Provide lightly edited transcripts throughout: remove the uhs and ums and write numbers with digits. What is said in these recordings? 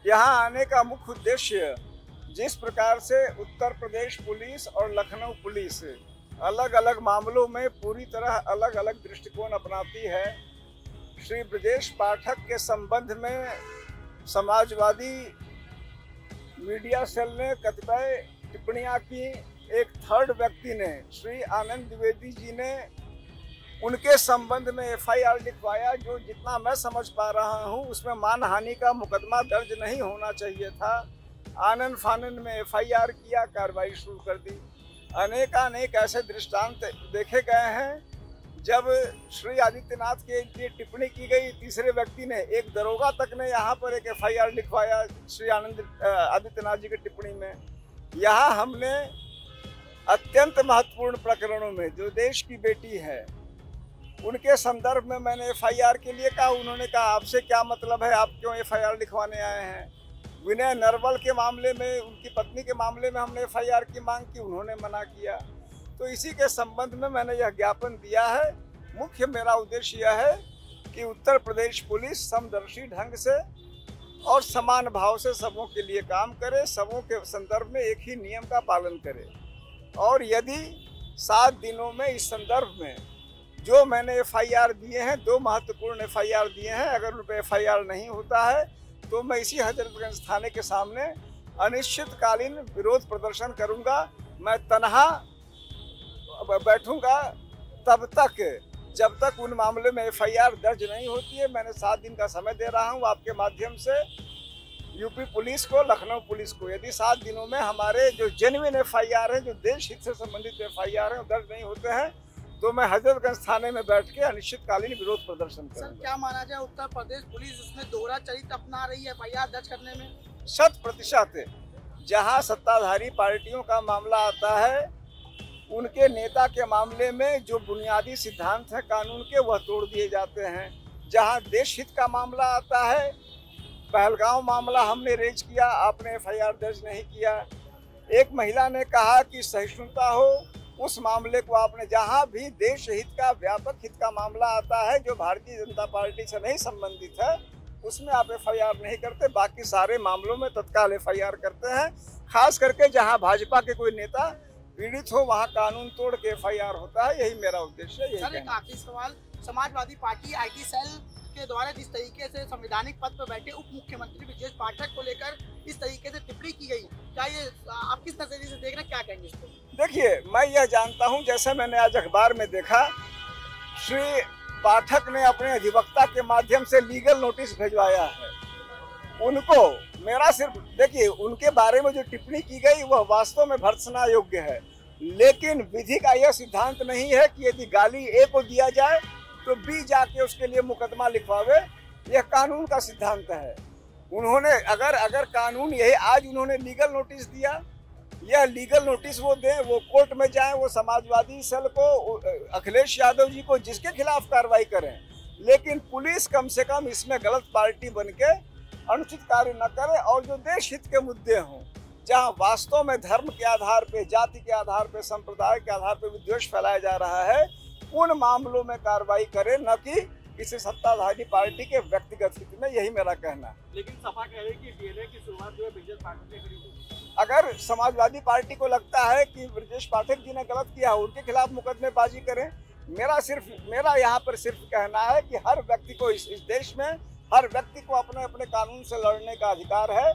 यहाँ आने का मुख्य उद्देश्य जिस प्रकार से उत्तर प्रदेश पुलिस और लखनऊ पुलिस अलग अलग मामलों में पूरी तरह अलग अलग दृष्टिकोण अपनाती है, श्री ब्रजेश पाठक के संबंध में समाजवादी मीडिया सेल ने कतिपय टिप्पणियां की। एक थर्ड व्यक्ति ने, श्री आनंद द्विवेदी जी ने उनके संबंध में एफआईआर लिखवाया, जो जितना मैं समझ पा रहा हूं उसमें मानहानि का मुकदमा दर्ज नहीं होना चाहिए था। आनन फानन में एफआईआर किया, कार्रवाई शुरू कर दी। अनेकानेक ऐसे दृष्टांत देखे गए हैं जब श्री आदित्यनाथ के लिए टिप्पणी की गई, तीसरे व्यक्ति ने, एक दरोगा तक ने यहाँ पर एक एफआईआर लिखवाया श्री आदित्यनाथ जी की टिप्पणी में। यहाँ हमने अत्यंत महत्वपूर्ण प्रकरणों में जो देश की बेटी है उनके संदर्भ में मैंने एफआईआर के लिए कहा। उन्होंने कहा आपसे क्या मतलब है, आप क्यों एफआईआर लिखवाने आए हैं। विनय नरवल के मामले में, उनकी पत्नी के मामले में हमने एफआईआर की मांग की, उन्होंने मना किया। तो इसी के संबंध में मैंने यह ज्ञापन दिया है। मुख्य मेरा उद्देश्य यह है कि उत्तर प्रदेश पुलिस समदर्शी ढंग से और समान भाव से सबों के लिए काम करे, सबों के संदर्भ में एक ही नियम का पालन करे। और यदि 7 दिनों में इस संदर्भ में जो मैंने एफआईआर दिए हैं, 2 महत्वपूर्ण एफआईआर दिए हैं, अगर उन पर एफआईआर नहीं होता है तो मैं इसी हजरतगंज थाने के सामने अनिश्चितकालीन विरोध प्रदर्शन करूंगा। मैं तनहा बैठूंगा तब तक जब तक उन मामले में एफआईआर दर्ज नहीं होती है। मैंने 7 दिन का समय दे रहा हूं आपके माध्यम से यूपी पुलिस को, लखनऊ पुलिस को। यदि 7 दिनों में हमारे जो जेन्युइन एफआईआर है, जो देश हित से संबंधित एफआईआर है, दर्ज नहीं होते हैं तो मैं हजरतगंज थाने में बैठ के अनिश्चितकालीन विरोध प्रदर्शन करूंगा। सर, क्या माना जाए उत्तर प्रदेश पुलिस उसमें दोहरा चरित्र अपना रही है एफआईआर दर्ज करने में? 100%। जहां सत्ताधारी पार्टियों का मामला आता है, उनके नेता के मामले में जो बुनियादी सिद्धांत हैं कानून के, वह तोड़ दिए जाते हैं। जहां देश हित का मामला आता है, पहलगांव मामला हमने रेज किया, आपने एफआईआर दर्ज नहीं किया। एक महिला ने कहा कि सहिष्णुता हो, उस मामले को आपने, जहां भी देश हित का, व्यापक हित का मामला आता है जो भारतीय जनता पार्टी से नहीं संबंधित है, उसमें आप एफआईआर नहीं करते। बाकी सारे मामलों में तत्काल एफआईआर करते हैं। खास करके जहां भाजपा के कोई नेता पीड़ित हो, वहां कानून तोड़ के एफआईआर होता है। यही मेरा उद्देश्य है। सर, एक आखिरी सवाल, समाजवादी पार्टी आईटी सेल के द्वारा जिस तरीके से संवैधानिक पद पर बैठे उप मुख्यमंत्री ब्रजेश पाठक को लेकर इस तरीके से टिप्पणी की गई, क्या ये आप किस नजरिए से देख रहे हैं, क्या कहेंगे इसको? देखिए, मैं यह जानता हूं, जैसे मैंने आज अखबार में देखा, श्री पाठक ने अपने अधिवक्ता के माध्यम से लीगल नोटिस भिजवाया है उनको। मेरा सिर्फ, देखिए, उनके बारे में जो टिप्पणी की गई वह वास्तव में भर्त्सना योग्य है, लेकिन विधि का यह सिद्धांत नहीं है कि यदि गाली ए को दिया जाए तो बी जाके उसके लिए मुकदमा लिखवावे। यह कानून का सिद्धांत है। उन्होंने अगर कानून यही, आज उन्होंने लीगल नोटिस दिया, यह लीगल नोटिस वो दें, वो कोर्ट में जाएं, वो समाजवादी सेल को, अखिलेश यादव जी को, जिसके खिलाफ कार्रवाई करें, लेकिन पुलिस कम से कम इसमें गलत पार्टी बन के अनुचित कार्य न करे। और जो देश हित के मुद्दे हों, जहां वास्तव में धर्म के आधार पे, जाति के आधार पे, संप्रदाय के आधार पे विद्वेष फैलाया जा रहा है, उन मामलों में कार्रवाई करे, न कि किसी सत्ताधारी पार्टी के व्यक्तिगत हित में। यही मेरा कहना है। लेकिन सपा कह रही है कि डीएनए की शुरुआत जो है ब्रजेश पाठक ने करी। अगर समाजवादी पार्टी को लगता है कि ब्रजेश पाठक जी ने गलत किया, उनके खिलाफ मुकदमेबाजी करें। मेरा यहाँ पर सिर्फ कहना है कि हर व्यक्ति को, इस देश में हर व्यक्ति को अपने अपने कानून से लड़ने का अधिकार है।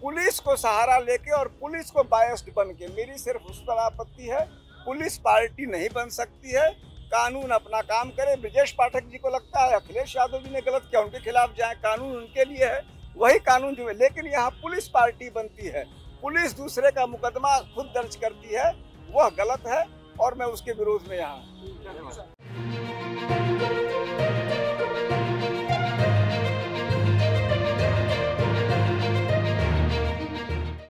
पुलिस को सहारा लेके और पुलिस को बायस्ड बन के, मेरी सिर्फ उस पर आपत्ति है, पुलिस पार्टी नहीं बन सकती है। कानून अपना काम करे। ब्रजेश पाठक जी को लगता है अखिलेश यादव जी ने गलत किया, उनके खिलाफ जाए, कानून उनके लिए है, वही कानून जो है। लेकिन यहाँ पुलिस पार्टी बनती है, पुलिस दूसरे का मुकदमा खुद दर्ज करती है, वह गलत है और मैं उसके विरोध में यहाँ।